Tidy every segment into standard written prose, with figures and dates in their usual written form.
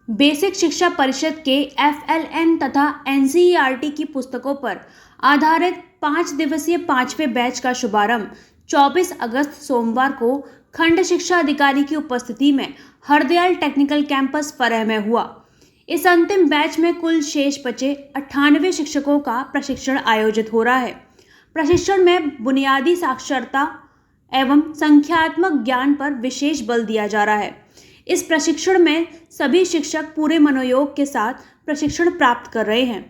Basic शिक्षा परिषद के FLN तथा NCERT की पुस्तकों पर आधारित 5 दिवसीय 5वें बैच का शुभारंभ 24 अगस्त सोमवार को खंड शिक्षा अधिकारी की उपस्थिति में हरदयाल टेक्निकल कैंपस फरह में हुआ। इस अंतिम बैच में कुल शेष बचे 98 शिक्षकों का प्रशिक्षण आयोजित हो रहा है। प्रशिक्षण में बुनियादी साक्षरता एवं संख्यात्मक ज्ञान पर विशेष बल दिया जा रहा है। इस प्रशिक्षण में सभी शिक्षक पूरे मनोयोग के साथ प्रशिक्षण प्राप्त कर रहे हैं।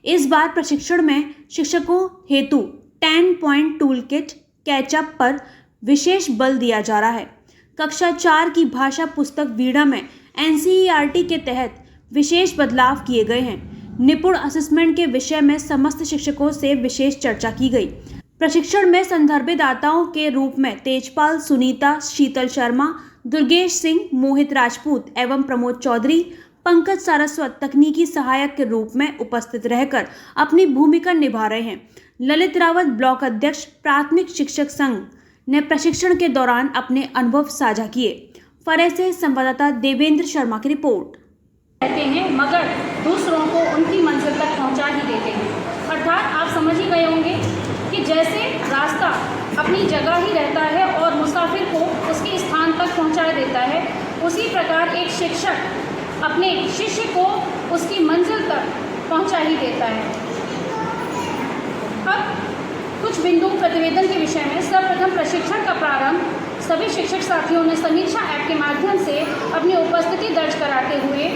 इस बार प्रशिक्षण में शिक्षकों हेतु 10 पॉइंट टूल किट कैचअप पर विशेष बल दिया जा रहा है। कक्षा 4 की भाषा पुस्तक वीणा में NCERT के तहत विशेष बदलाव किए गए हैं। निपुण असेसमेंट के विषय में समस्त शिक्षकों से विशेष चर्चा की गई। प्रशिक्षण में संदर्भदाताओं के रूप में तेजपाल, सुनीता, शीतल शर्मा, दुर्गेश सिंह, मोहित राजपूत एवं प्रमोद चौधरी, पंकज सारस्वत तकनीकी सहायक के रूप में उपस्थित रहकर अपनी भूमिका निभा रहे हैं। ललित रावत, ब्लॉक अध्यक्ष, प्राथमिक शिक्षक संघ ने प्रशिक्षण के दौरान अपने अनुभव साझा किए। फरह से संवाददाता देवेंद्र शर्मा की रिपोर्ट। रहते हैं मगर दूसरों को उनकी मंजिल तक पहुंचा ही देते हैं। अर्थात आप समझ ही गए होंगे कि जैसे रास्ता अपनी जगह ही रहता है और मुसाफिर को उसके स्थान तक पहुंचा देता है, उसी प्रकार एक शिक्षक अपने शिष्य को उसकी मंजिल तक पहुंचा ही देता है। अब कुछ बिंदु प्रतिवेदन के विषय में। सर्वप्रथम प्रशिक्षण का प्रारंभ सभी शिक्षक साथियों ने समीक्षा ऐप के माध्यम से अपनी उपस्थिति दर्ज कराते हुए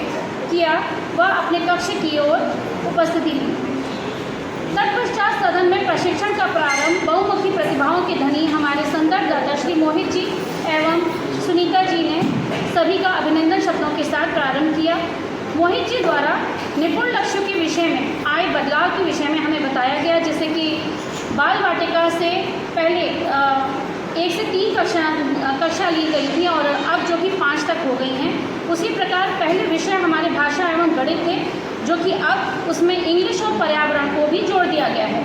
किया व अपने कक्ष की ओर उपस्थिति ली। तत्पश्चात सदन में प्रशिक्षण का प्रारंभ बहुमुखी प्रतिभाओं के धनी हमारे संदर्भदाता श्री मोहित जी एवं सुनीता जी ने सभी का अभिनंदन शब्दों के साथ प्रारंभ किया। मोहित जी द्वारा निपुण लक्ष्यों के विषय में आए बदलाव के विषय में हमें बताया गया, जैसे कि बाल वाटिका से पहले 1 से 3 कक्षा ली गई थी और अब जो कि 5 तक हो गई हैं। उसी प्रकार पहले विषय हमारे भाषा एवं गणित थे, जो कि अब उसमें इंग्लिश और पर्यावरण को भी जोड़ दिया गया है।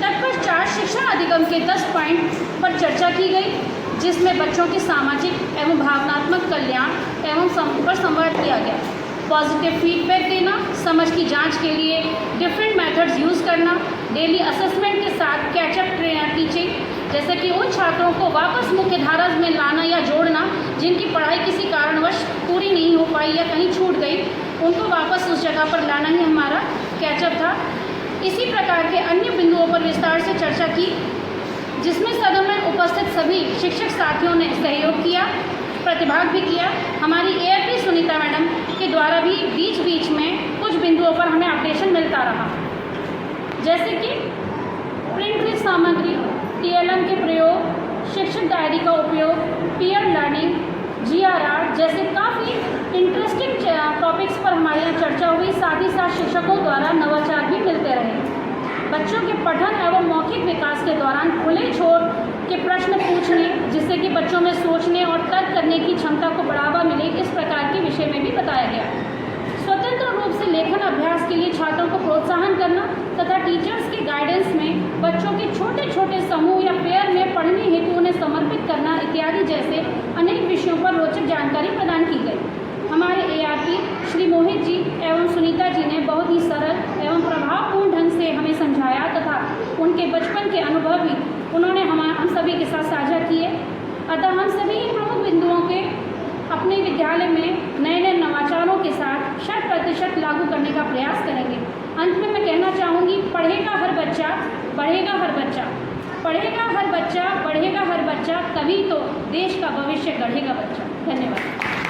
तत्पश्चात शिक्षण अधिगम के 10 पॉइंट पर चर्चा की गई, जिसमें बच्चों के सामाजिक एवं भावनात्मक कल्याण एवं पर संवाद किया गया। पॉजिटिव फीडबैक देना, समझ की जांच के लिए डिफरेंट मेथड्स यूज़ करना, डेली असेसमेंट के साथ कैचअप टीचिंग, जैसे कि उन छात्रों को वापस मुख्य धारा में लाना या जोड़ना जिनकी पढ़ाई किसी कारणवश पूरी नहीं हो पाई या कहीं छूट गई, उनको वापस उस जगह पर लाना ही हमारा कैचअप था। इसी प्रकार के अन्य बिंदुओं पर विस्तार से चर्चा की, जिसमें सदन में उपस्थित सभी शिक्षक साथियों ने सहयोग किया, प्रतिभाग भी किया। हमारी AFP सुनीता मैडम के द्वारा भी बीच बीच में कुछ बिंदुओं पर हमें अपडेशन मिलता रहा, जैसे कि प्रिंट रिच सामग्री, TLM के प्रयोग, शिक्षक डायरी का उपयोग, पीयर लर्निंग, GRR जैसे काफ़ी इंटरेस्टिंग टॉपिक्स पर हमारे यहाँ चर्चा हुई। साथ ही साथ शिक्षकों द्वारा नवाचार भी मिलते रहे। बच्चों के पठन एवं मौखिक विकास के दौरान खुले छोर के प्रश्न पूछने, जिससे कि बच्चों में सोचने और तर्क करने की क्षमता को बढ़ावा मिले, इस प्रकार के विषय में भी बताया गया। स्वतंत्र रूप से लेखन अभ्यास के लिए छात्रों को प्रोत्साहन करना तथा टीचर्स के गाइडेंस में बच्चों के छोटे छोटे समूह या पेयर में पढ़ने हेतु उन्हें समर्पित करना इत्यादि जैसे अनेक विषयों पर रोचक जानकारी प्रदान की गई। हमारे ARP श्री मोहित जी एवं सुनीता जी ने बहुत ही सरल एवं प्रभावपूर्ण ढंग से हमें समझाया तथा उनके बचपन के अनुभव भी उन्होंने हम सभी के साथ साझा किए। अतः हम सभी इन प्रमुख बिंदुओं के अपने विद्यालय में नए नए नवाचारों के साथ 100% लागू करने का प्रयास करेंगे। अंत में मैं कहना चाहूँगी, पढ़ेगा हर बच्चा, बढ़ेगा हर बच्चा, पढ़ेगा हर बच्चा, बढ़ेगा हर बच्चा, तभी तो देश का भविष्य गढ़ेगा बच्चा। धन्यवाद।